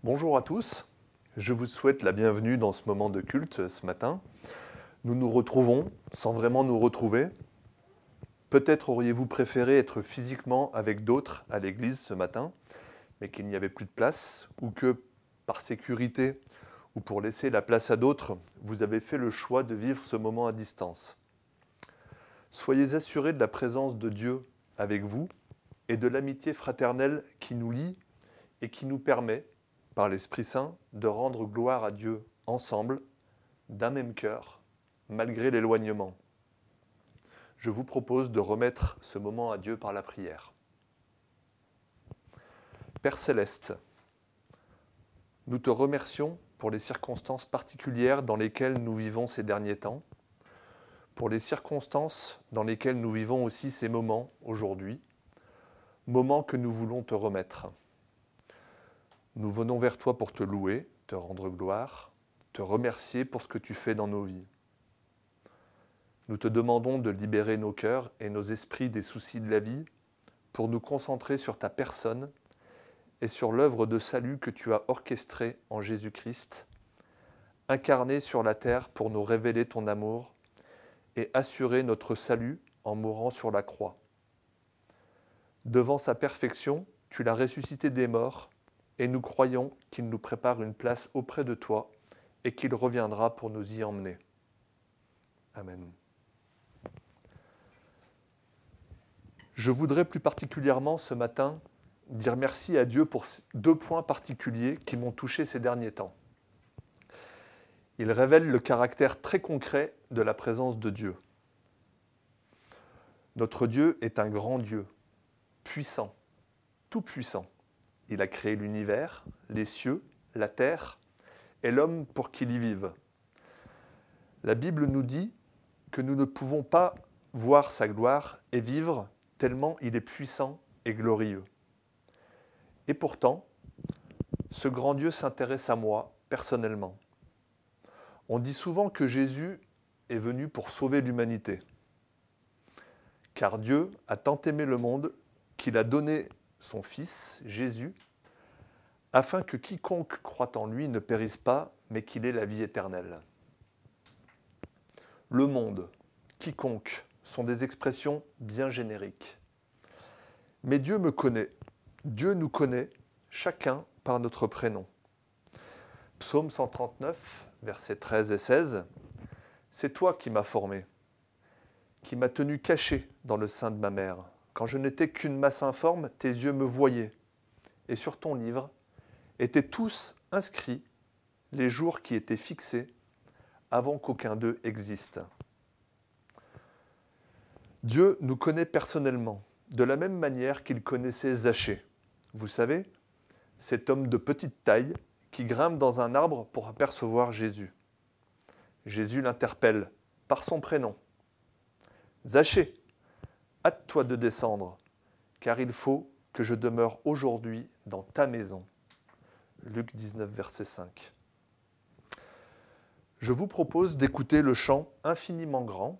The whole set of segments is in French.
Bonjour à tous, je vous souhaite la bienvenue dans ce moment de culte ce matin. Nous nous retrouvons sans vraiment nous retrouver. Peut-être auriez-vous préféré être physiquement avec d'autres à l'église ce matin, mais qu'il n'y avait plus de place, ou que par sécurité ou pour laisser la place à d'autres, vous avez fait le choix de vivre ce moment à distance. Soyez assurés de la présence de Dieu avec vous et de l'amitié fraternelle qui nous lie et qui nous permet, par l'Esprit Saint, de rendre gloire à Dieu ensemble, d'un même cœur, malgré l'éloignement. Je vous propose de remettre ce moment à Dieu par la prière. Père Céleste, nous te remercions pour les circonstances particulières dans lesquelles nous vivons ces derniers temps, pour les circonstances dans lesquelles nous vivons aussi ces moments aujourd'hui, moments que nous voulons te remettre. Nous venons vers toi pour te louer, te rendre gloire, te remercier pour ce que tu fais dans nos vies. Nous te demandons de libérer nos cœurs et nos esprits des soucis de la vie pour nous concentrer sur ta personne et sur l'œuvre de salut que tu as orchestrée en Jésus-Christ, incarné sur la terre pour nous révéler ton amour et assurer notre salut en mourant sur la croix. Devant sa perfection, tu l'as ressuscité des morts et nous croyons qu'il nous prépare une place auprès de toi et qu'il reviendra pour nous y emmener. Amen. Je voudrais plus particulièrement ce matin dire merci à Dieu pour deux points particuliers qui m'ont touché ces derniers temps. Ils révèlent le caractère très concret de la présence de Dieu. Notre Dieu est un grand Dieu, puissant, tout puissant. Il a créé l'univers, les cieux, la terre et l'homme pour qu'il y vive. La Bible nous dit que nous ne pouvons pas voir sa gloire et vivre tellement il est puissant et glorieux. Et pourtant, ce grand Dieu s'intéresse à moi personnellement. On dit souvent que Jésus est venu pour sauver l'humanité. Car Dieu a tant aimé le monde qu'il a donné son Fils, Jésus, afin que quiconque croit en lui ne périsse pas, mais qu'il ait la vie éternelle. Le monde, quiconque, sont des expressions bien génériques. Mais Dieu me connaît, Dieu nous connaît, chacun par notre prénom. Psaume 139, versets 13 et 16, « C'est toi qui m'as formé, qui m'as tenu caché dans le sein de ma mère. Quand je n'étais qu'une masse informe, tes yeux me voyaient. Et sur ton livre étaient tous inscrits les jours qui étaient fixés avant qu'aucun d'eux existe. » Dieu nous connaît personnellement, de la même manière qu'il connaissait Zachée. Vous savez, cet homme de petite taille qui grimpe dans un arbre pour apercevoir Jésus. Jésus l'interpelle par son prénom. « Zachée, hâte-toi de descendre, car il faut que je demeure aujourd'hui dans ta maison. » Luc 19, verset 5. Je vous propose d'écouter le chant infiniment grand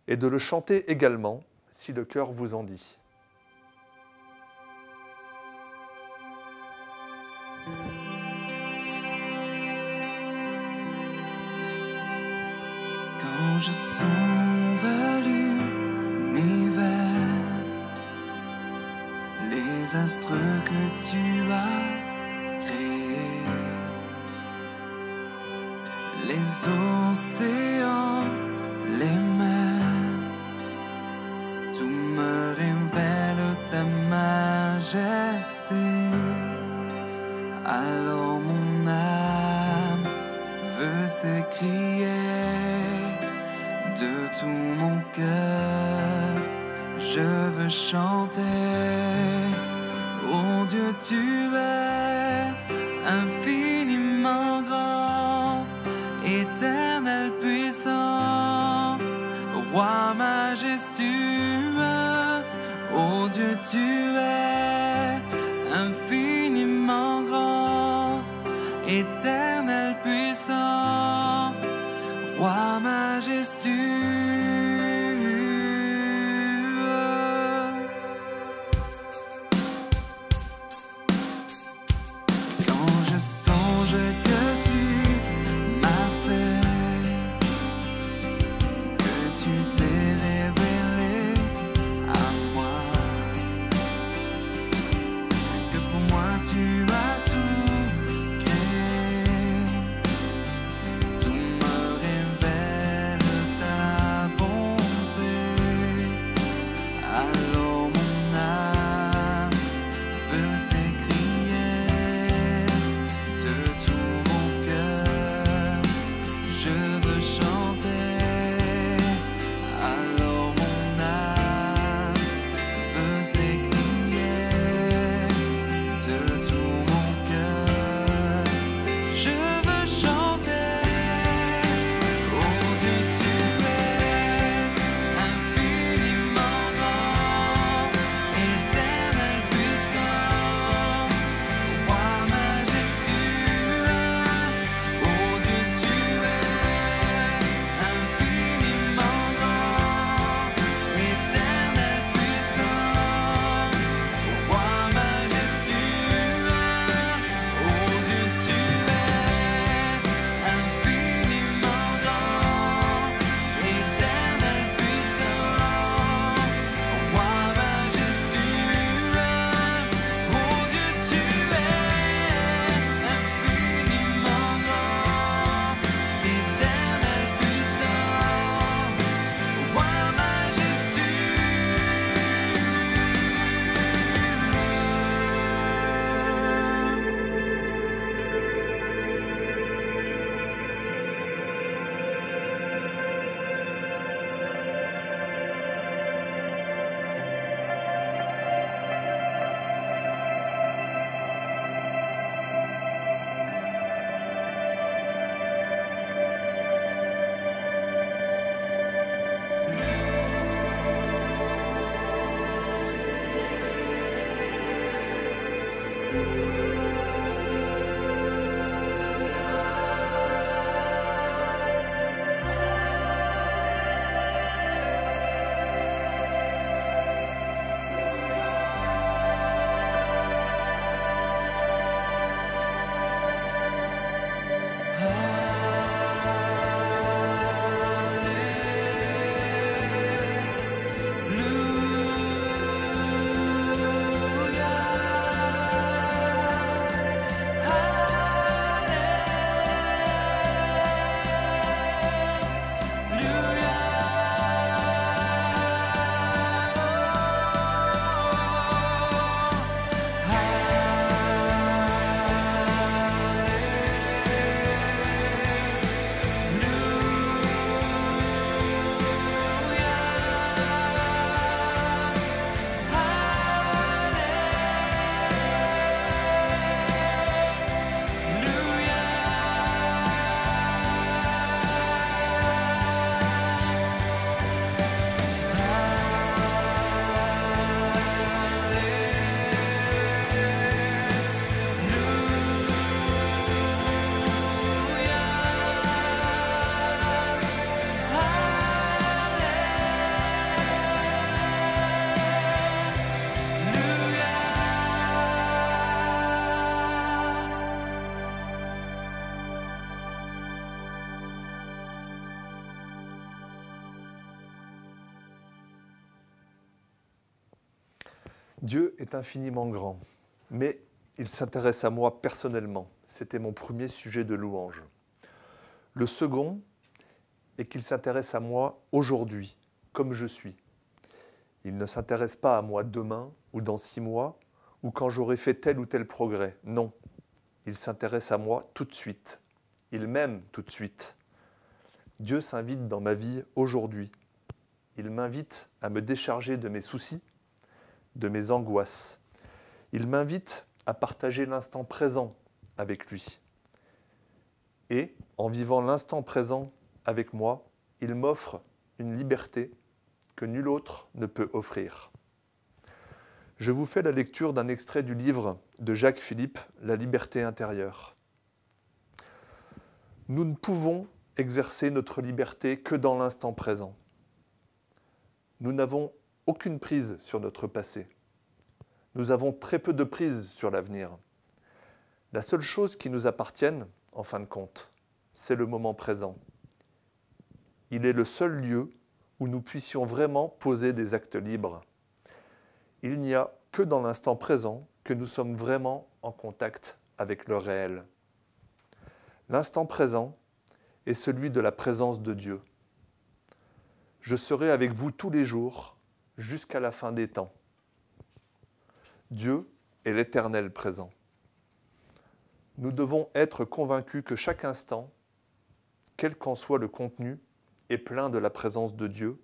et de le chanter également si le cœur vous en dit. Quand je sonde l'univers, les astres que tu as créés, les océans, les mers, tout me révèle ta majesté. Alors mon âme veut s'écrier de tout mon cœur, je veux chanter. Oh Dieu, tu es infiniment grand, éternel puissant, roi majestueux. Oh Dieu, tu es infiniment grand, éternel puissant, roi majestueux. Quand je veux chanter. Alors mon âme veut s'écrier de tout mon cœur. Je veux chanter. Oh Dieu, tu es infiniment grand, éternel puissant, roi majestueux. Oh Dieu, tu es infiniment grand, éternel puissant, roi majestueux. Oh Dieu, tu es infiniment grand, éternel puissant, roi majestueux. Oh Dieu, tu es infiniment grand, éternel puissant, roi majestueux. Dieu est infiniment grand, mais il s'intéresse à moi personnellement. C'était mon premier sujet de louange. Le second est qu'il s'intéresse à moi aujourd'hui, comme je suis. Il ne s'intéresse pas à moi demain ou dans 6 mois ou quand j'aurai fait tel ou tel progrès. Non, il s'intéresse à moi tout de suite. Il m'aime tout de suite. Dieu s'invite dans ma vie aujourd'hui. Il m'invite à me décharger de mes soucis, de mes angoisses. Il m'invite à partager l'instant présent avec lui. Et, en vivant l'instant présent avec moi, il m'offre une liberté que nul autre ne peut offrir. Je vous fais la lecture d'un extrait du livre de Jacques Philippe, La liberté intérieure. Nous ne pouvons exercer notre liberté que dans l'instant présent. Nous n'avons aucune prise sur notre passé. Nous avons très peu de prise sur l'avenir. La seule chose qui nous appartienne, en fin de compte, c'est le moment présent. Il est le seul lieu où nous puissions vraiment poser des actes libres. Il n'y a que dans l'instant présent que nous sommes vraiment en contact avec le réel. L'instant présent est celui de la présence de Dieu. Je serai avec vous tous les jours jusqu'à la fin des temps. Dieu est l'éternel présent. Nous devons être convaincus que chaque instant quel qu'en soit le contenu, est plein de la présence de Dieu,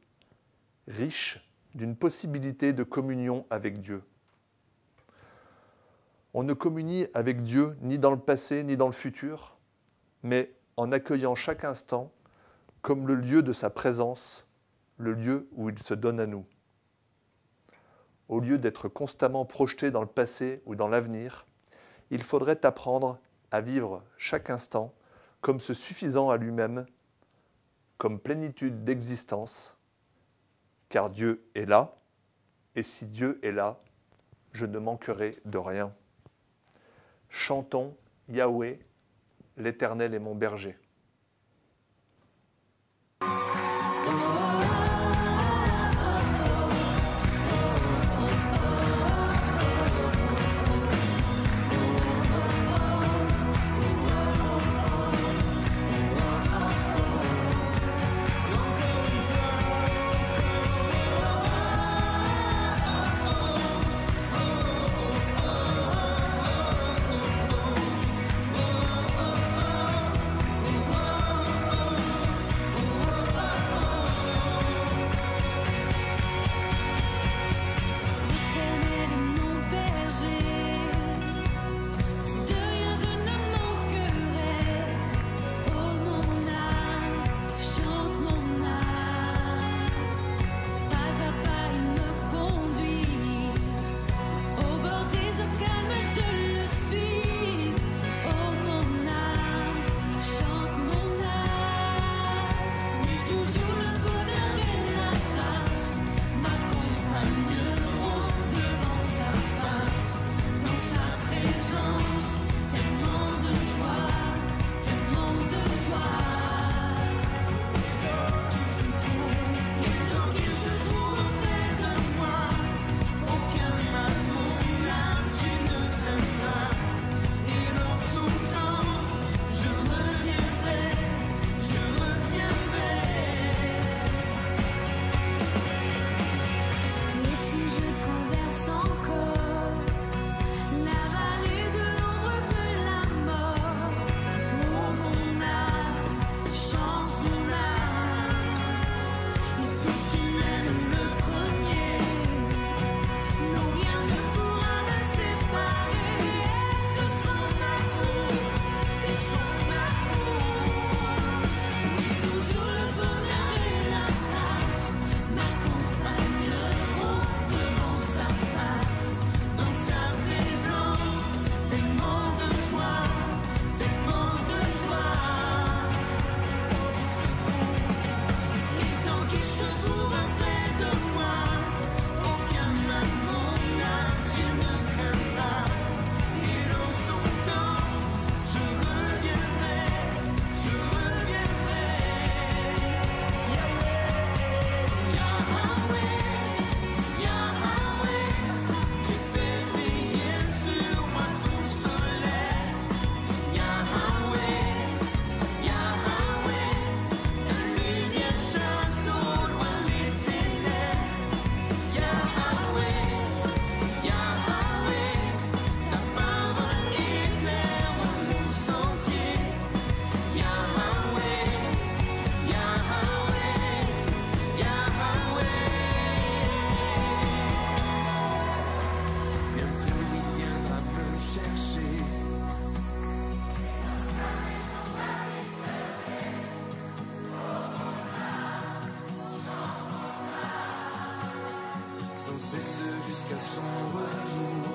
riche d'une possibilité de communion avec Dieu. On ne communie avec Dieu ni dans le passé ni dans le futur, mais en accueillant chaque instant comme le lieu de sa présence, le lieu où il se donne à nous. Au lieu d'être constamment projeté dans le passé ou dans l'avenir, il faudrait apprendre à vivre chaque instant comme se suffisant à lui-même, comme plénitude d'existence, car Dieu est là, et si Dieu est là, je ne manquerai de rien. Chantons Yahweh, l'Éternel est mon berger. Sans cesse jusqu'à son retour.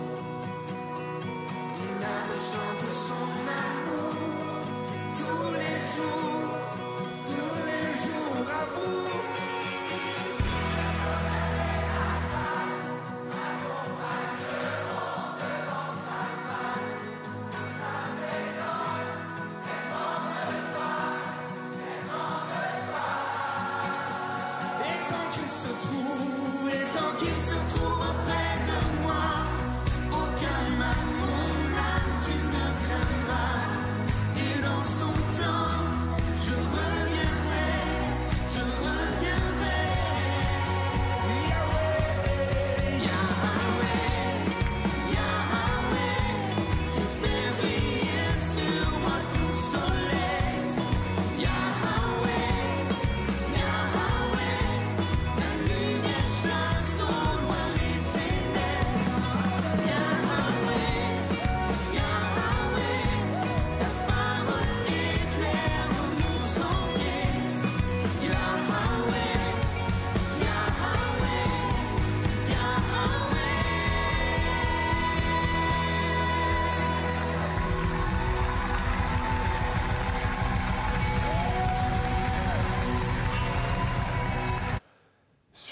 Une âme chante son amour tous les jours à vous.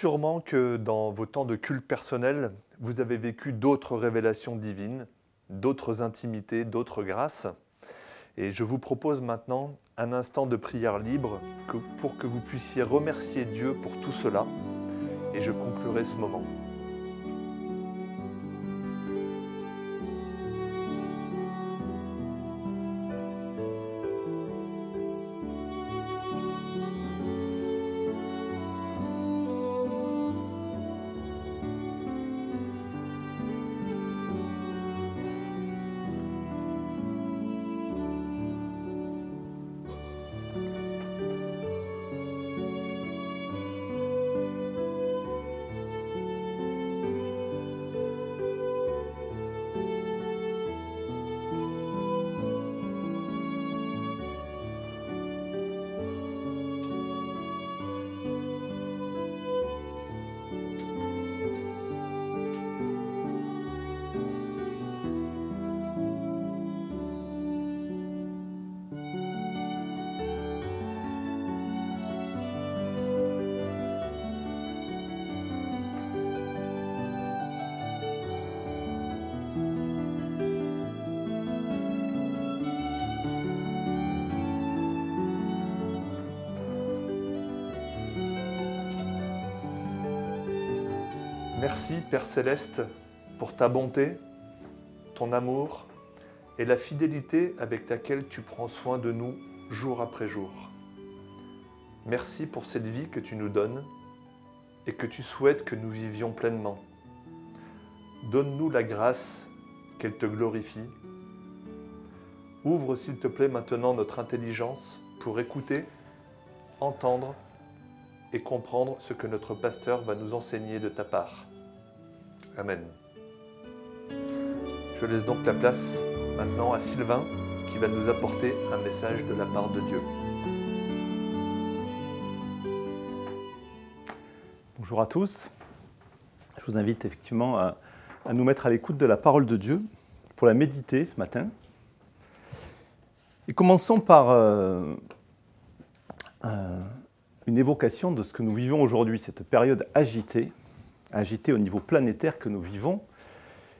sûrement que dans vos temps de culte personnel, vous avez vécu d'autres révélations divines, d'autres intimités, d'autres grâces. Et je vous propose maintenant un instant de prière libre pour que vous puissiez remercier Dieu pour tout cela. Et je conclurai ce moment. Merci Père Céleste pour ta bonté, ton amour et la fidélité avec laquelle tu prends soin de nous jour après jour. Merci pour cette vie que tu nous donnes et que tu souhaites que nous vivions pleinement. Donne-nous la grâce qu'elle te glorifie. Ouvre s'il te plaît maintenant notre intelligence pour écouter, entendre et comprendre ce que notre pasteur va nous enseigner de ta part. Amen. Je laisse donc la place maintenant à Sylvain qui va nous apporter un message de la part de Dieu. Bonjour à tous. Je vous invite effectivement à nous mettre à l'écoute de la parole de Dieu pour la méditer ce matin. Et commençons par une évocation de ce que nous vivons aujourd'hui, cette période agitée au niveau planétaire que nous vivons,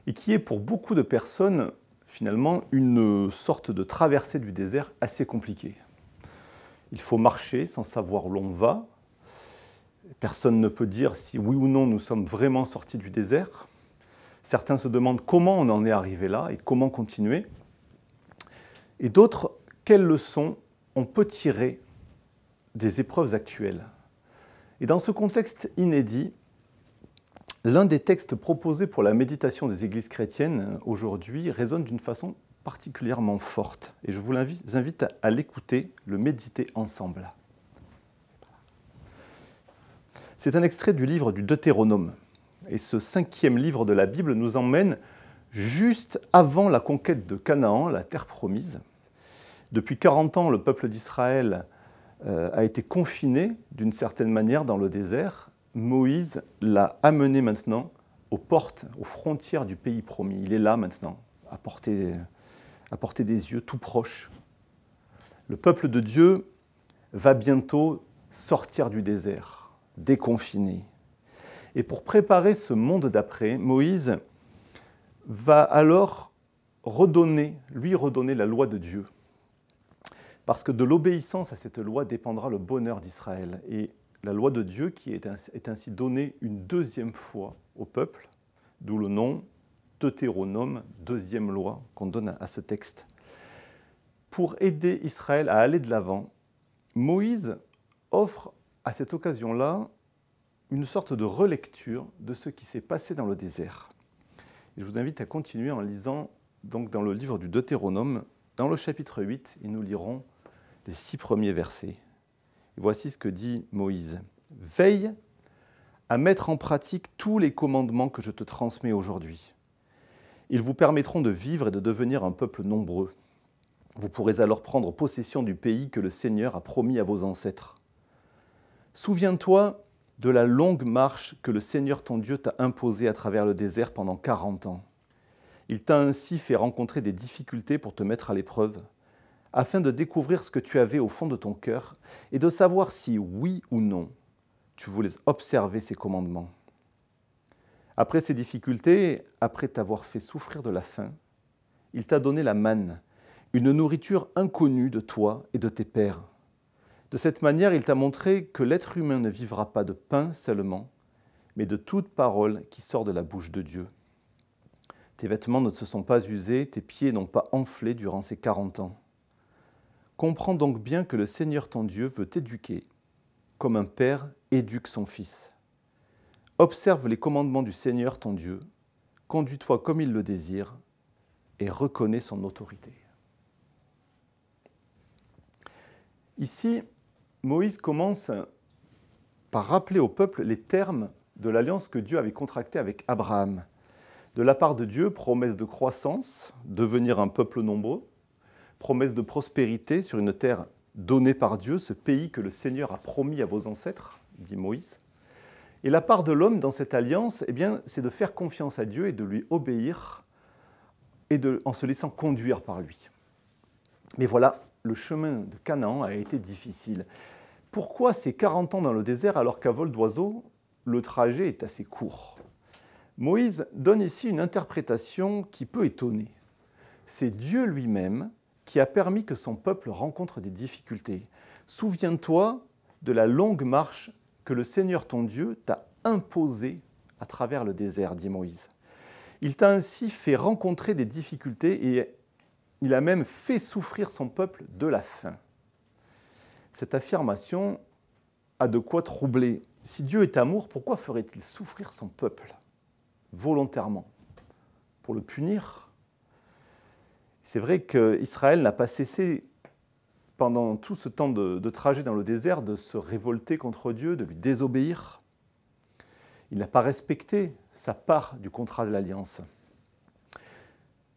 et qui est pour beaucoup de personnes, finalement, une sorte de traversée du désert assez compliquée. Il faut marcher sans savoir où l'on va. Personne ne peut dire si oui ou non nous sommes vraiment sortis du désert. Certains se demandent comment on en est arrivé là et comment continuer. Et d'autres, quelles leçons on peut tirer des épreuves actuelles. Et dans ce contexte inédit, l'un des textes proposés pour la méditation des églises chrétiennes aujourd'hui résonne d'une façon particulièrement forte. Et je vous invite à l'écouter, le méditer ensemble. C'est un extrait du livre du Deutéronome. Et ce 5e livre de la Bible nous emmène juste avant la conquête de Canaan, la terre promise. Depuis 40 ans, le peuple d'Israël a été confiné d'une certaine manière dans le désert. Moïse l'a amené maintenant aux portes, aux frontières du pays promis. Il est là maintenant, à portée des yeux, tout proche. Le peuple de Dieu va bientôt sortir du désert, déconfiné. Et pour préparer ce monde d'après, Moïse va alors redonner la loi de Dieu. Parce que de l'obéissance à cette loi dépendra le bonheur d'Israël. Et la loi de Dieu qui est ainsi donnée une deuxième fois au peuple, d'où le nom Deutéronome, deuxième loi qu'on donne à ce texte. Pour aider Israël à aller de l'avant, Moïse offre à cette occasion-là une sorte de relecture de ce qui s'est passé dans le désert. Et je vous invite à continuer en lisant donc, dans le livre du Deutéronome, dans le chapitre 8, et nous lirons les 6 premiers versets. Et voici ce que dit Moïse. « Veille à mettre en pratique tous les commandements que je te transmets aujourd'hui. Ils vous permettront de vivre et de devenir un peuple nombreux. Vous pourrez alors prendre possession du pays que le Seigneur a promis à vos ancêtres. Souviens-toi de la longue marche que le Seigneur ton Dieu t'a imposée à travers le désert pendant 40 ans. Il t'a ainsi fait rencontrer des difficultés pour te mettre à l'épreuve, afin de découvrir ce que tu avais au fond de ton cœur et de savoir si, oui ou non, tu voulais observer ses commandements. Après ces difficultés, après t'avoir fait souffrir de la faim, il t'a donné la manne, une nourriture inconnue de toi et de tes pères. De cette manière, il t'a montré que l'être humain ne vivra pas de pain seulement, mais de toute parole qui sort de la bouche de Dieu. Tes vêtements ne se sont pas usés, tes pieds n'ont pas enflé durant ces 40 ans. Comprends donc bien que le Seigneur ton Dieu veut t'éduquer, comme un père éduque son fils. Observe les commandements du Seigneur ton Dieu, conduis-toi comme il le désire, et reconnais son autorité. Ici, Moïse commence par rappeler au peuple les termes de l'alliance que Dieu avait contractée avec Abraham. De la part de Dieu, promesse de croissance, devenir un peuple nombreux, promesse de prospérité sur une terre donnée par Dieu, ce pays que le Seigneur a promis à vos ancêtres, dit Moïse. Et la part de l'homme dans cette alliance, c'est de faire confiance à Dieu et de lui obéir en se laissant conduire par lui. Mais voilà, le chemin de Canaan a été difficile. Pourquoi ces 40 ans dans le désert alors qu'à vol d'oiseau, le trajet est assez court ? Moïse donne ici une interprétation qui peut étonner. C'est Dieu lui-même qui a permis que son peuple rencontre des difficultés. Souviens-toi de la longue marche que le Seigneur ton Dieu t'a imposée à travers le désert, dit Moïse. Il t'a ainsi fait rencontrer des difficultés et il a même fait souffrir son peuple de la faim. Cette affirmation a de quoi troubler. Si Dieu est amour, pourquoi ferait-il souffrir son peuple volontairement? Pour le punir? C'est vrai qu'Israël n'a pas cessé, pendant tout ce temps de trajet dans le désert, de se révolter contre Dieu, de lui désobéir. Il n'a pas respecté sa part du contrat de l'Alliance.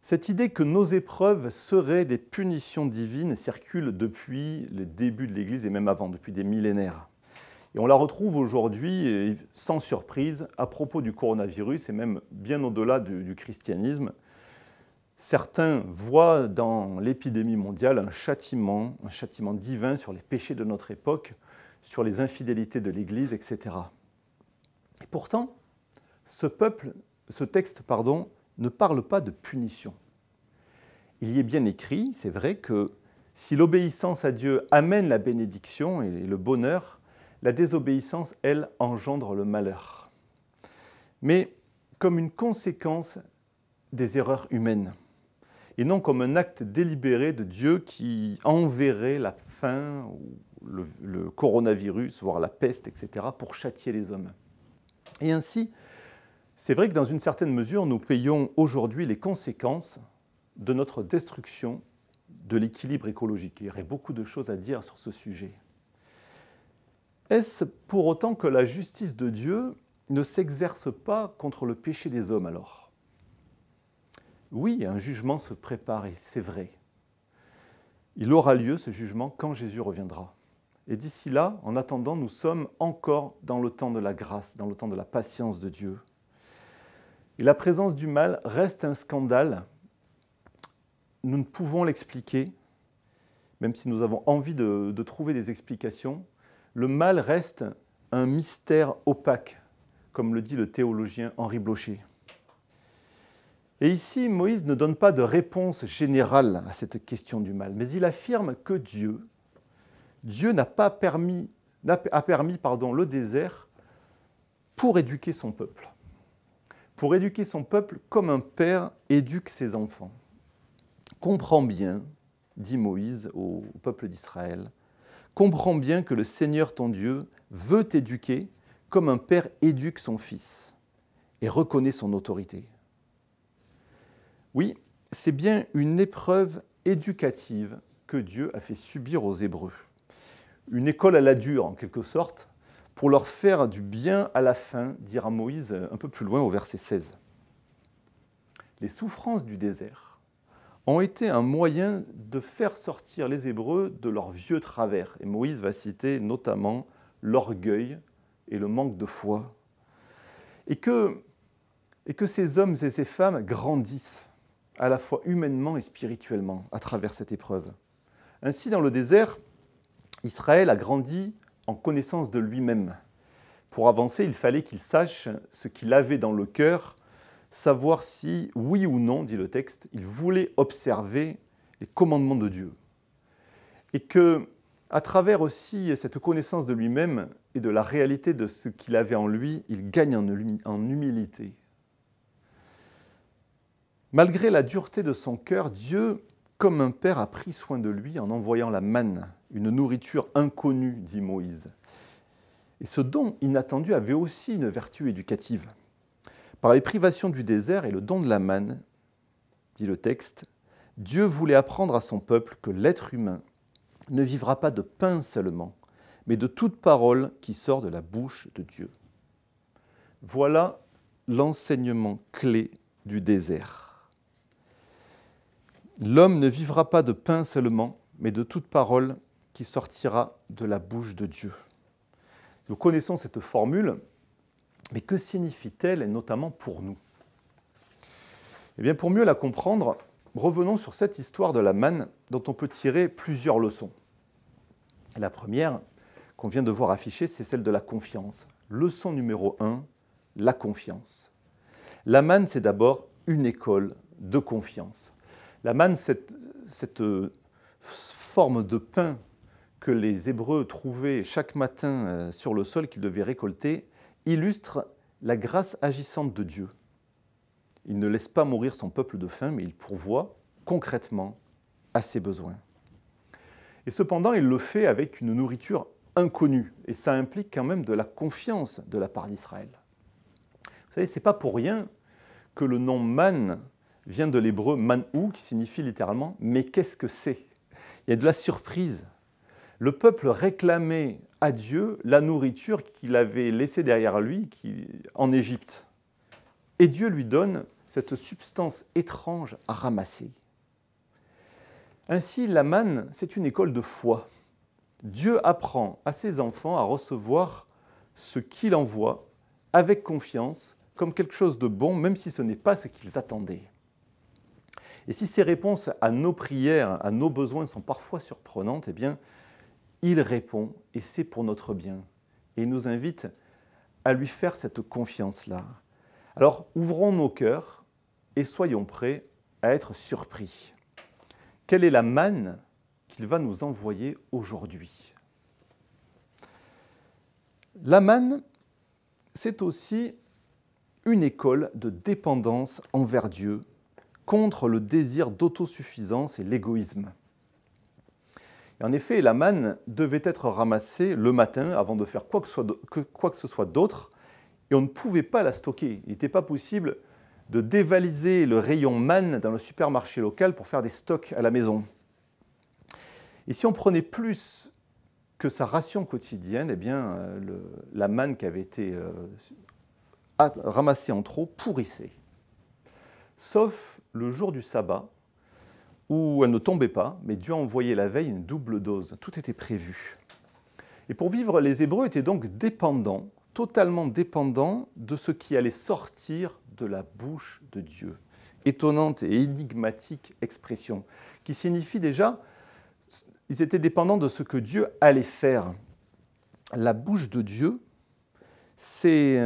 Cette idée que nos épreuves seraient des punitions divines circule depuis le début de l'Église et même avant, depuis des millénaires. Et on la retrouve aujourd'hui, sans surprise, à propos du coronavirus et même bien au-delà du christianisme. Certains voient dans l'épidémie mondiale un châtiment divin sur les péchés de notre époque, sur les infidélités de l'Église, etc. Et pourtant, ce texte, ne parle pas de punition. Il y est bien écrit, c'est vrai, que si l'obéissance à Dieu amène la bénédiction et le bonheur, la désobéissance, elle, engendre le malheur. Mais comme une conséquence des erreurs humaines, et non comme un acte délibéré de Dieu qui enverrait la faim, ou le coronavirus, voire la peste, etc., pour châtier les hommes. Et ainsi, c'est vrai que dans une certaine mesure, nous payons aujourd'hui les conséquences de notre destruction de l'équilibre écologique. Il y aurait beaucoup de choses à dire sur ce sujet. Est-ce pour autant que la justice de Dieu ne s'exerce pas contre le péché des hommes alors? Oui, un jugement se prépare et c'est vrai. Il aura lieu, ce jugement, quand Jésus reviendra. Et d'ici là, en attendant, nous sommes encore dans le temps de la grâce, dans le temps de la patience de Dieu. Et la présence du mal reste un scandale. Nous ne pouvons l'expliquer, même si nous avons envie de trouver des explications. Le mal reste un mystère opaque, comme le dit le théologien Henri Blocher. Et ici, Moïse ne donne pas de réponse générale à cette question du mal, mais il affirme que Dieu a permis le désert pour éduquer son peuple. Pour éduquer son peuple comme un père éduque ses enfants. Comprends bien, dit Moïse au peuple d'Israël, comprends bien que le Seigneur ton Dieu veut t'éduquer comme un père éduque son fils et reconnaît son autorité. Oui, c'est bien une épreuve éducative que Dieu a fait subir aux Hébreux. Une école à la dure, en quelque sorte, pour leur faire du bien à la fin, dira Moïse un peu plus loin au verset 16. Les souffrances du désert ont été un moyen de faire sortir les Hébreux de leur vieux travers. Et Moïse va citer notamment l'orgueil et le manque de foi. Et que ces hommes et ces femmes grandissent à la fois humainement et spirituellement à travers cette épreuve. Ainsi, dans le désert, Israël a grandi en connaissance de lui-même. Pour avancer, il fallait qu'il sache ce qu'il avait dans le cœur, savoir si, oui ou non, dit le texte, il voulait observer les commandements de Dieu. Et que, à travers aussi cette connaissance de lui-même et de la réalité de ce qu'il avait en lui, il gagne en humilité. Malgré la dureté de son cœur, Dieu, comme un père, a pris soin de lui en envoyant la manne, une nourriture inconnue, dit Moïse. Et ce don inattendu avait aussi une vertu éducative. Par les privations du désert et le don de la manne, dit le texte, Dieu voulait apprendre à son peuple que l'être humain ne vivra pas de pain seulement, mais de toute parole qui sort de la bouche de Dieu. Voilà l'enseignement clé du désert. L'homme ne vivra pas de pain seulement, mais de toute parole qui sortira de la bouche de Dieu. Nous connaissons cette formule, mais que signifie-t-elle, et notamment pour nous ? Eh bien, pour mieux la comprendre, revenons sur cette histoire de la manne dont on peut tirer plusieurs leçons. La première, qu'on vient de voir affichée, c'est celle de la confiance. Leçon numéro 1, la confiance. La manne, c'est d'abord une école de confiance. La manne, cette forme de pain que les Hébreux trouvaient chaque matin sur le sol qu'ils devaient récolter, illustre la grâce agissante de Dieu. Il ne laisse pas mourir son peuple de faim, mais il pourvoit concrètement à ses besoins. Et cependant, il le fait avec une nourriture inconnue, et ça implique quand même de la confiance de la part d'Israël. Vous savez, ce n'est pas pour rien que le nom manne vient de l'hébreu man'ou, qui signifie littéralement « mais qu'est-ce que c'est ?» Il y a de la surprise. Le peuple réclamait à Dieu la nourriture qu'il avait laissée derrière lui en Égypte. Et Dieu lui donne cette substance étrange à ramasser. Ainsi, la manne, c'est une école de foi. Dieu apprend à ses enfants à recevoir ce qu'il envoie avec confiance, comme quelque chose de bon, même si ce n'est pas ce qu'ils attendaient. Et si ces réponses à nos prières, à nos besoins sont parfois surprenantes, eh bien, il répond, et c'est pour notre bien. Et il nous invite à lui faire cette confiance-là. Alors, ouvrons nos cœurs et soyons prêts à être surpris. Quelle est la manne qu'il va nous envoyer aujourd'hui ? La manne, c'est aussi une école de dépendance envers Dieu contre le désir d'autosuffisance et l'égoïsme. Et en effet, la manne devait être ramassée le matin avant de faire quoi que ce soit d'autre, et on ne pouvait pas la stocker. Il n'était pas possible de dévaliser le rayon manne dans le supermarché local pour faire des stocks à la maison. Et si on prenait plus que sa ration quotidienne, eh bien, la manne qui avait été ramassée en trop pourrissait. Sauf le jour du sabbat, où elle ne tombait pas, mais Dieu a envoyé la veille une double dose. Tout était prévu. Et pour vivre, les Hébreux étaient donc dépendants, totalement dépendants de ce qui allait sortir de la bouche de Dieu. Étonnante et énigmatique expression, qui signifie déjà, ils étaient dépendants de ce que Dieu allait faire. La bouche de Dieu, c'est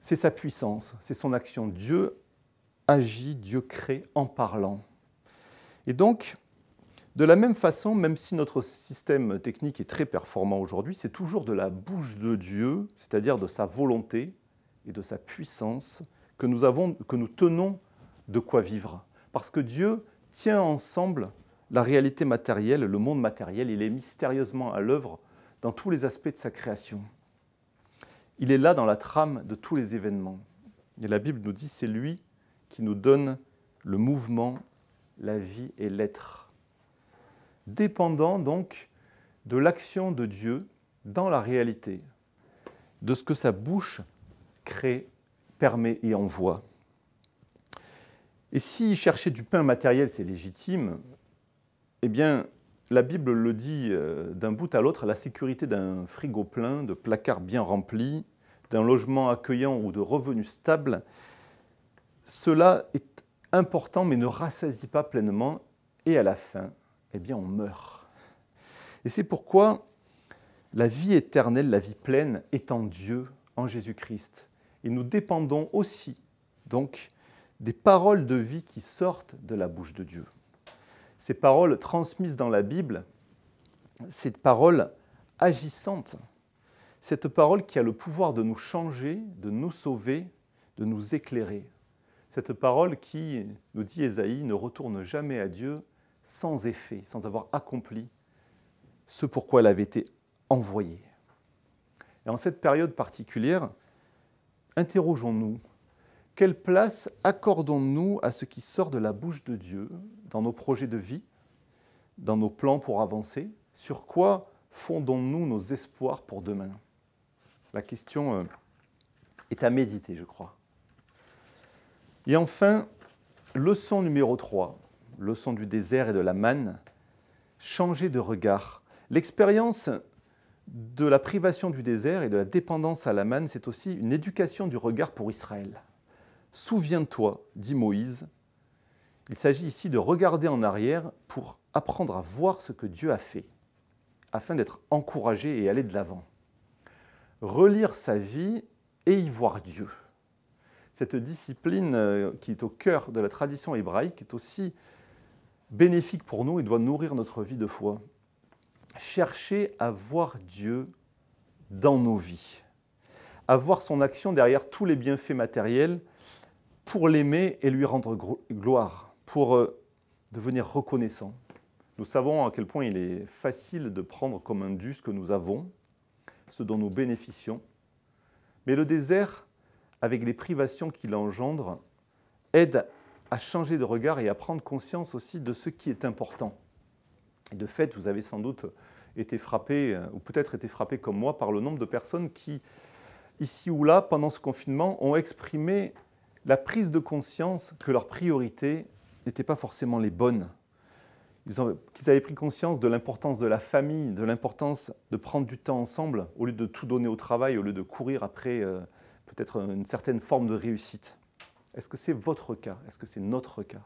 sa puissance, c'est son action. Dieu agit, Dieu crée en parlant. Et donc, de la même façon, même si notre système technique est très performant aujourd'hui, c'est toujours de la bouche de Dieu, c'est-à-dire de sa volonté et de sa puissance, que nous tenons de quoi vivre. Parce que Dieu tient ensemble la réalité matérielle, le monde matériel, il est mystérieusement à l'œuvre dans tous les aspects de sa création. Il est là dans la trame de tous les événements. Et la Bible nous dit, c'est lui qui nous donne le mouvement, la vie et l'être. Dépendant donc de l'action de Dieu dans la réalité, de ce que sa bouche crée, permet et envoie. Et si chercher du pain matériel, c'est légitime, eh bien, la Bible le dit d'un bout à l'autre, la sécurité d'un frigo plein, de placards bien remplis, d'un logement accueillant ou de revenus stables, cela est important mais ne rassasie pas pleinement et à la fin, eh bien, on meurt. Et c'est pourquoi La vie éternelle, la vie pleine est en Dieu, en Jésus-Christ. Et nous dépendons aussi, donc, des paroles de vie qui sortent de la bouche de Dieu. Ces paroles transmises dans la Bible, cette parole agissante, cette parole qui a le pouvoir de nous changer, de nous sauver, de nous éclairer. Cette parole qui, nous dit Ésaïe, ne retourne jamais à Dieu sans effet, sans avoir accompli ce pourquoi elle avait été envoyée. Et en cette période particulière, interrogeons-nous, quelle place accordons-nous à ce qui sort de la bouche de Dieu dans nos projets de vie, dans nos plans pour avancer? Sur quoi fondons-nous nos espoirs pour demain? La question est à méditer, je crois. Et enfin, leçon numéro 3, leçon du désert et de la manne, changer de regard. L'expérience de la privation du désert et de la dépendance à la manne, c'est aussi une éducation du regard pour Israël. Souviens-toi, dit Moïse, il s'agit ici de regarder en arrière pour apprendre à voir ce que Dieu a fait, afin d'être encouragé et aller de l'avant. Relire sa vie et y voir Dieu. Cette discipline qui est au cœur de la tradition hébraïque est aussi bénéfique pour nous et doit nourrir notre vie de foi. Chercher à voir Dieu dans nos vies, à voir son action derrière tous les bienfaits matériels pour l'aimer et lui rendre gloire, pour devenir reconnaissant. Nous savons à quel point il est facile de prendre comme un dû ce que nous avons, ce dont nous bénéficions, mais le désert, avec les privations qu'il engendre, aide à changer de regard et à prendre conscience aussi de ce qui est important. Et de fait, vous avez sans doute été frappé, ou peut-être été frappé comme moi, par le nombre de personnes qui, ici ou là, pendant ce confinement, ont exprimé la prise de conscience que leurs priorités n'étaient pas forcément les bonnes. Qu'ils avaient pris conscience de l'importance de la famille, de l'importance de prendre du temps ensemble, au lieu de tout donner au travail, au lieu de courir après peut-être une certaine forme de réussite. Est-ce que c'est votre cas? Est-ce que c'est notre cas?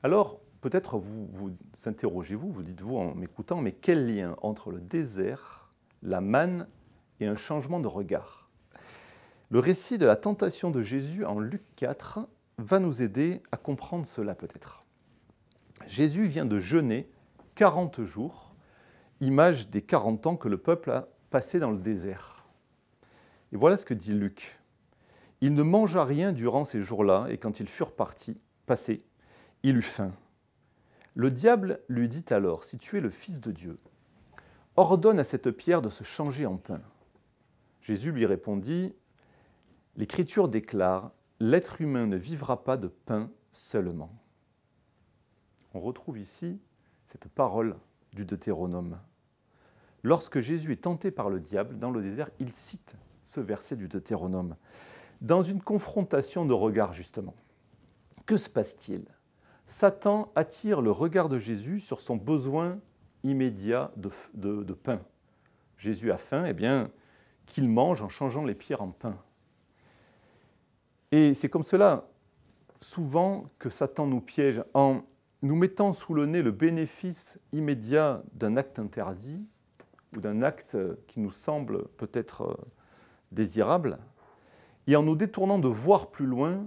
Alors, peut-être vous interrogez-vous, vous dites-vous en m'écoutant, mais quel lien entre le désert, la manne et un changement de regard? Le récit de la tentation de Jésus en Luc 4 va nous aider à comprendre cela peut-être. Jésus vient de jeûner 40 jours, image des 40 ans que le peuple a passé dans le désert. Et voilà ce que dit Luc. Il ne mangea rien durant ces jours-là, et quand ils furent passés, il eut faim. Le diable lui dit alors, si tu es le Fils de Dieu, ordonne à cette pierre de se changer en pain. Jésus lui répondit, l'Écriture déclare, l'être humain ne vivra pas de pain seulement. On retrouve ici cette parole du Deutéronome. Lorsque Jésus est tenté par le diable dans le désert, il cite ce verset du Deutéronome. Dans une confrontation de regards, justement, que se passe-t-il? Satan attire le regard de Jésus sur son besoin immédiat de pain. Jésus a faim, eh bien, qu'il mange en changeant les pierres en pain. Et c'est comme cela, souvent, que Satan nous piège en nous mettant sous le nez le bénéfice immédiat d'un acte interdit ou d'un acte qui nous semble peut-être désirable, et en nous détournant de voir plus loin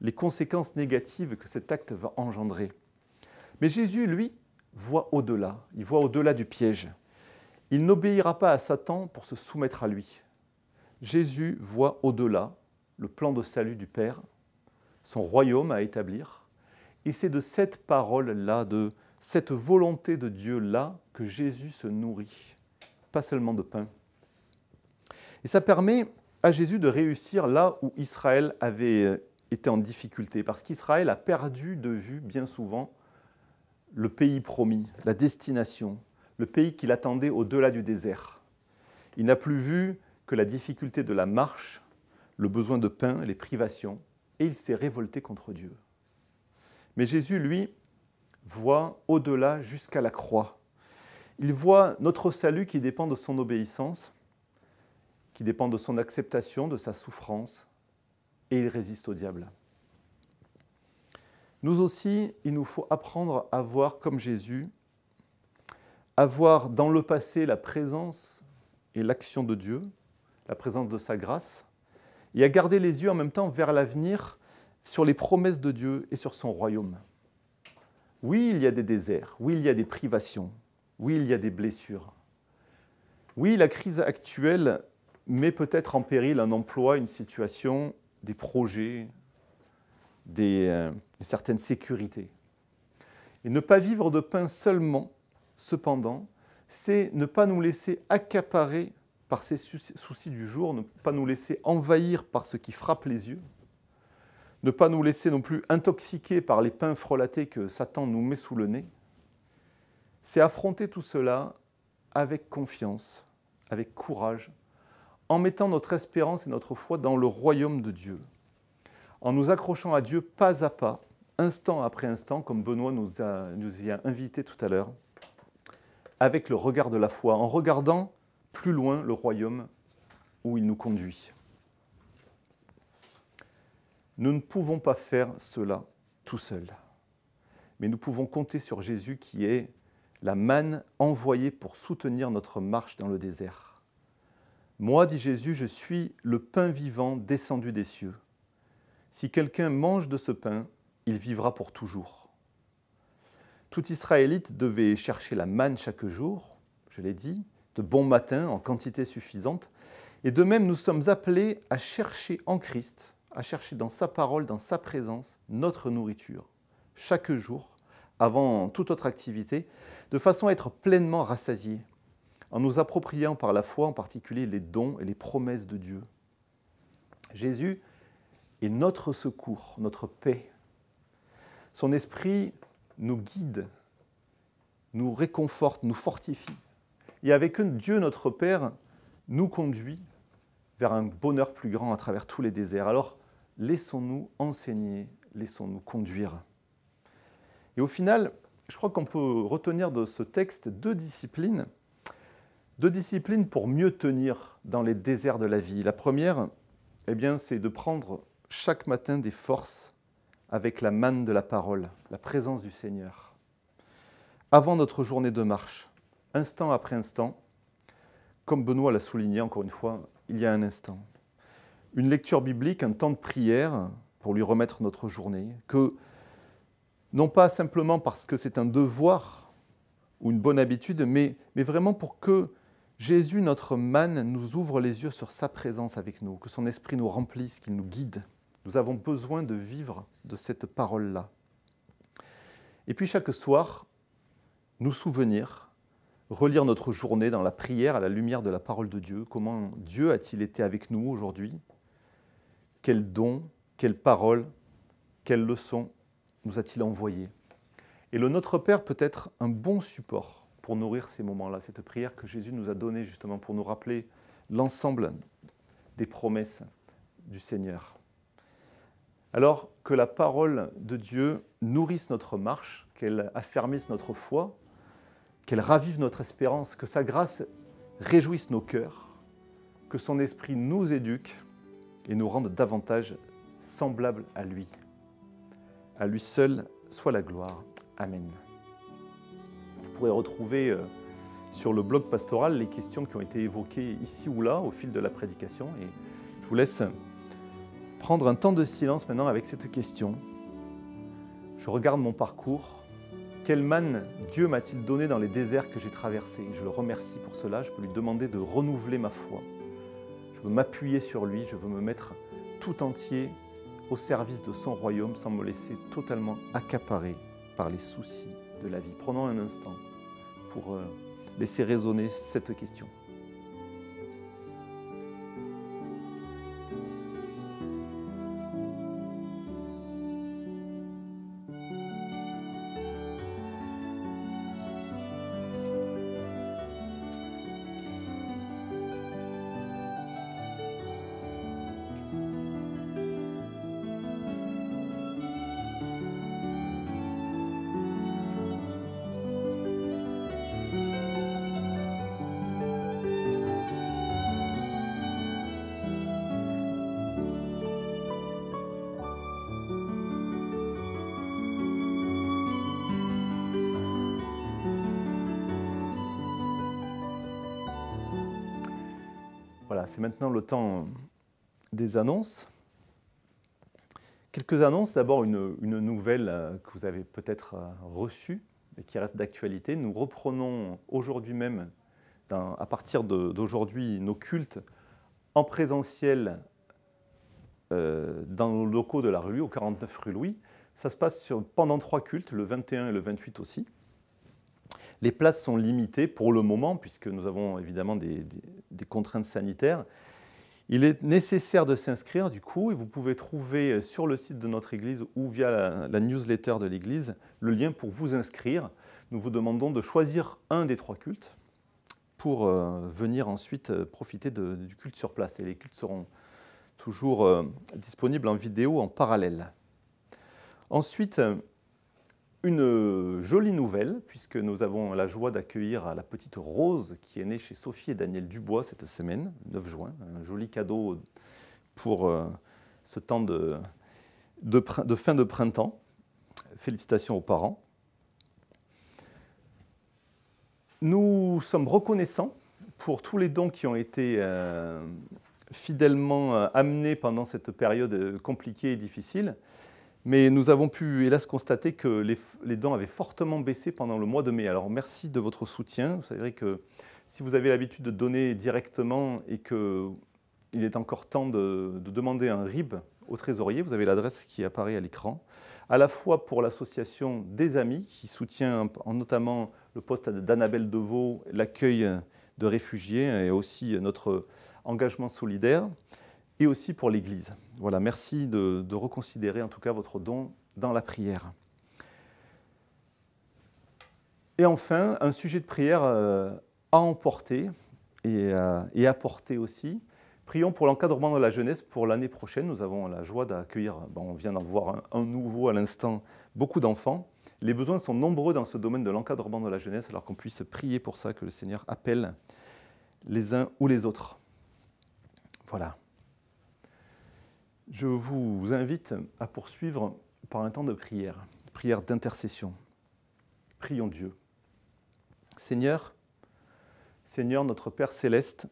les conséquences négatives que cet acte va engendrer. Mais Jésus, lui, voit au-delà, il voit au-delà du piège. Il n'obéira pas à Satan pour se soumettre à lui. Jésus voit au-delà le plan de salut du Père, son royaume à établir, et c'est de cette parole-là, de cette volonté de Dieu-là, que Jésus se nourrit, pas seulement de pain. Et ça permet à Jésus de réussir là où Israël avait été en difficulté, parce qu'Israël a perdu de vue bien souvent le pays promis, la destination, le pays qu'il attendait au-delà du désert. Il n'a plus vu que la difficulté de la marche, le besoin de pain, les privations, et il s'est révolté contre Dieu. Mais Jésus, lui, voit au-delà jusqu'à la croix. Il voit notre salut qui dépend de son obéissance, qui dépend de son acceptation, de sa souffrance, et il résiste au diable. Nous aussi, il nous faut apprendre à voir comme Jésus, avoir dans le passé la présence et l'action de Dieu, la présence de sa grâce, et à garder les yeux en même temps vers l'avenir, sur les promesses de Dieu et sur son royaume. Oui, il y a des déserts, oui, il y a des privations, oui, il y a des blessures. Oui, la crise actuelle met peut-être en péril un emploi, une situation, des projets, une certaine sécurité. Et ne pas vivre de pain seulement, cependant, c'est ne pas nous laisser accaparer par ces soucis du jour, ne pas nous laisser envahir par ce qui frappe les yeux, ne pas nous laisser non plus intoxiquer par les pains frelatés que Satan nous met sous le nez. C'est affronter tout cela avec confiance, avec courage, en mettant notre espérance et notre foi dans le royaume de Dieu, en nous accrochant à Dieu pas à pas, instant après instant, comme Benoît nous y a invités tout à l'heure, avec le regard de la foi, en regardant plus loin le royaume où il nous conduit. Nous ne pouvons pas faire cela tout seuls, mais nous pouvons compter sur Jésus qui est la manne envoyée pour soutenir notre marche dans le désert. Moi, dit Jésus, je suis le pain vivant descendu des cieux. Si quelqu'un mange de ce pain, il vivra pour toujours. Tout Israélite devait chercher la manne chaque jour, je l'ai dit, de bon matin en quantité suffisante. Et de même, nous sommes appelés à chercher en Christ, à chercher dans sa parole, dans sa présence, notre nourriture, chaque jour, avant toute autre activité, de façon à être pleinement rassasiés, en nous appropriant par la foi en particulier les dons et les promesses de Dieu. Jésus est notre secours, notre paix. Son esprit nous guide, nous réconforte, nous fortifie. Et avec eux, Dieu, notre Père, nous conduit vers un bonheur plus grand à travers tous les déserts. Alors, laissons-nous enseigner, laissons-nous conduire. Et au final, je crois qu'on peut retenir de ce texte deux disciplines pour mieux tenir dans les déserts de la vie. La première, c'est de prendre chaque matin des forces avec la manne de la parole, la présence du Seigneur. Avant notre journée de marche, instant après instant, comme Benoît l'a souligné encore une fois, il y a un instant. Une lecture biblique, un temps de prière pour lui remettre notre journée, que non pas simplement parce que c'est un devoir ou une bonne habitude, mais vraiment pour que Jésus, notre manne, nous ouvre les yeux sur sa présence avec nous, que son esprit nous remplisse, qu'il nous guide. Nous avons besoin de vivre de cette parole-là. Et puis chaque soir, nous souvenir, relire notre journée dans la prière à la lumière de la parole de Dieu. Comment Dieu a-t-il été avec nous aujourd'hui? Quels dons, quelles paroles, quelles leçons nous a-t-il envoyées? Et le Notre Père peut être un bon support pour nourrir ces moments-là, cette prière que Jésus nous a donnée justement pour nous rappeler l'ensemble des promesses du Seigneur. Alors que la parole de Dieu nourrisse notre marche, qu'elle affermisse notre foi, qu'elle ravive notre espérance, que sa grâce réjouisse nos cœurs, que son esprit nous éduque et nous rende davantage semblables à lui. À lui seul soit la gloire. Amen. Vous pourrez retrouver sur le blog pastoral les questions qui ont été évoquées ici ou là au fil de la prédication. Et je vous laisse prendre un temps de silence maintenant avec cette question. Je regarde mon parcours. Quelle manne Dieu m'a-t-il donné dans les déserts que j'ai traversés? Je le remercie pour cela. Je peux lui demander de renouveler ma foi. Je veux m'appuyer sur lui. Je veux me mettre tout entier au service de son royaume sans me laisser totalement accaparer par les soucis de la vie. Prenons un instant pour laisser résonner cette question. Voilà, c'est maintenant le temps des annonces. Quelques annonces. D'abord, une nouvelle que vous avez peut-être reçue et qui reste d'actualité. Nous reprenons aujourd'hui même, à partir d'aujourd'hui, nos cultes en présentiel dans nos locaux de la rue Louis, au 49 rue Louis. Ça se passe pendant 3 cultes, le 21 et le 28 aussi. Les places sont limitées pour le moment, puisque nous avons évidemment des contraintes sanitaires. Il est nécessaire de s'inscrire, du coup, et vous pouvez trouver sur le site de notre Église ou via la newsletter de l'Église le lien pour vous inscrire. Nous vous demandons de choisir un des 3 cultes pour venir ensuite profiter du culte sur place. Et les cultes seront toujours disponibles en vidéo en parallèle. Ensuite, une jolie nouvelle, puisque nous avons la joie d'accueillir la petite Rose qui est née chez Sophie et Daniel Dubois cette semaine, 9 juin. Un joli cadeau pour ce temps de fin de printemps. Félicitations aux parents. Nous sommes reconnaissants pour tous les dons qui ont été fidèlement amenés pendant cette période compliquée et difficile. Mais nous avons pu, hélas, constater que les dons avaient fortement baissé pendant le mois de mai. Alors, merci de votre soutien. Vous savez que si vous avez l'habitude de donner directement et qu'il est encore temps de demander un RIB au trésorier, vous avez l'adresse qui apparaît à l'écran, à la fois pour l'association des Amis, qui soutient notamment le poste d'Annabelle Deveau, l'accueil de réfugiés et aussi notre engagement solidaire, et aussi pour l'Église. Voilà, merci de reconsidérer en tout cas votre don dans la prière. Et enfin, un sujet de prière à emporter et à porter aussi. Prions pour l'encadrement de la jeunesse pour l'année prochaine. Nous avons la joie d'accueillir, on vient d'en voir un nouveau à l'instant, beaucoup d'enfants. Les besoins sont nombreux dans ce domaine de l'encadrement de la jeunesse, alors qu'on puisse prier pour ça, que le Seigneur appelle les uns ou les autres. Voilà. Je vous invite à poursuivre par un temps de prière d'intercession. Prions Dieu. Seigneur, notre Père céleste,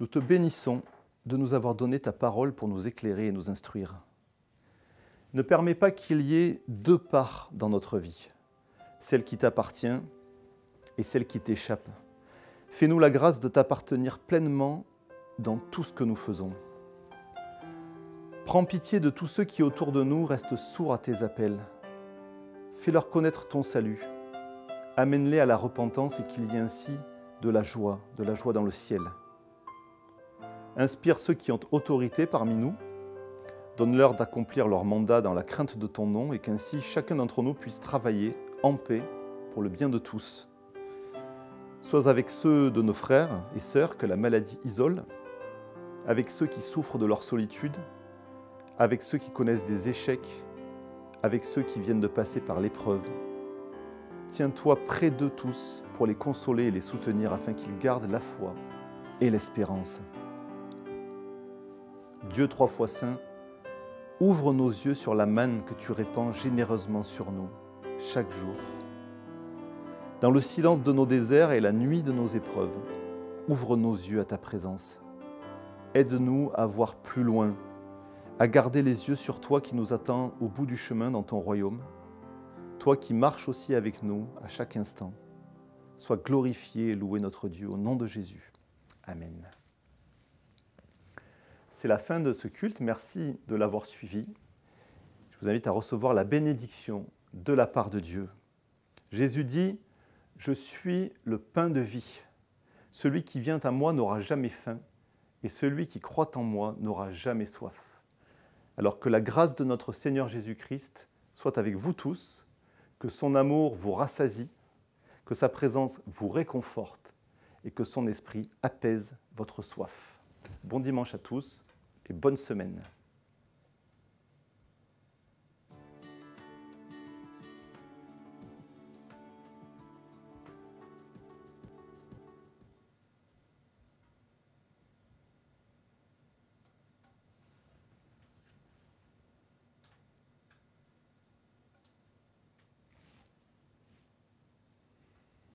nous te bénissons de nous avoir donné ta parole pour nous éclairer et nous instruire. Ne permets pas qu'il y ait 2 parts dans notre vie, celle qui t'appartient et celle qui t'échappe. Fais-nous la grâce de t'appartenir pleinement dans tout ce que nous faisons. Prends pitié de tous ceux qui autour de nous restent sourds à tes appels. Fais-leur connaître ton salut. Amène-les à la repentance et qu'il y ait ainsi de la joie dans le ciel. Inspire ceux qui ont autorité parmi nous. Donne-leur d'accomplir leur mandat dans la crainte de ton nom et qu'ainsi chacun d'entre nous puisse travailler en paix pour le bien de tous. Sois avec ceux de nos frères et sœurs que la maladie isole, avec ceux qui souffrent de leur solitude, avec ceux qui connaissent des échecs, avec ceux qui viennent de passer par l'épreuve. Tiens-toi près d'eux tous pour les consoler et les soutenir afin qu'ils gardent la foi et l'espérance. Dieu 3 fois saint, ouvre nos yeux sur la manne que tu répands généreusement sur nous, chaque jour. Dans le silence de nos déserts et la nuit de nos épreuves, ouvre nos yeux à ta présence. Aide-nous à voir plus loin, à garder les yeux sur toi qui nous attends au bout du chemin dans ton royaume, toi qui marches aussi avec nous à chaque instant. Sois glorifié et loué notre Dieu au nom de Jésus. Amen. C'est la fin de ce culte. Merci de l'avoir suivi. Je vous invite à recevoir la bénédiction de la part de Dieu. Jésus dit « Je suis le pain de vie. Celui qui vient à moi n'aura jamais faim, et celui qui croit en moi n'aura jamais soif. » Alors que la grâce de notre Seigneur Jésus-Christ soit avec vous tous, que son amour vous rassasie, que sa présence vous réconforte et que son esprit apaise votre soif. Bon dimanche à tous et bonne semaine.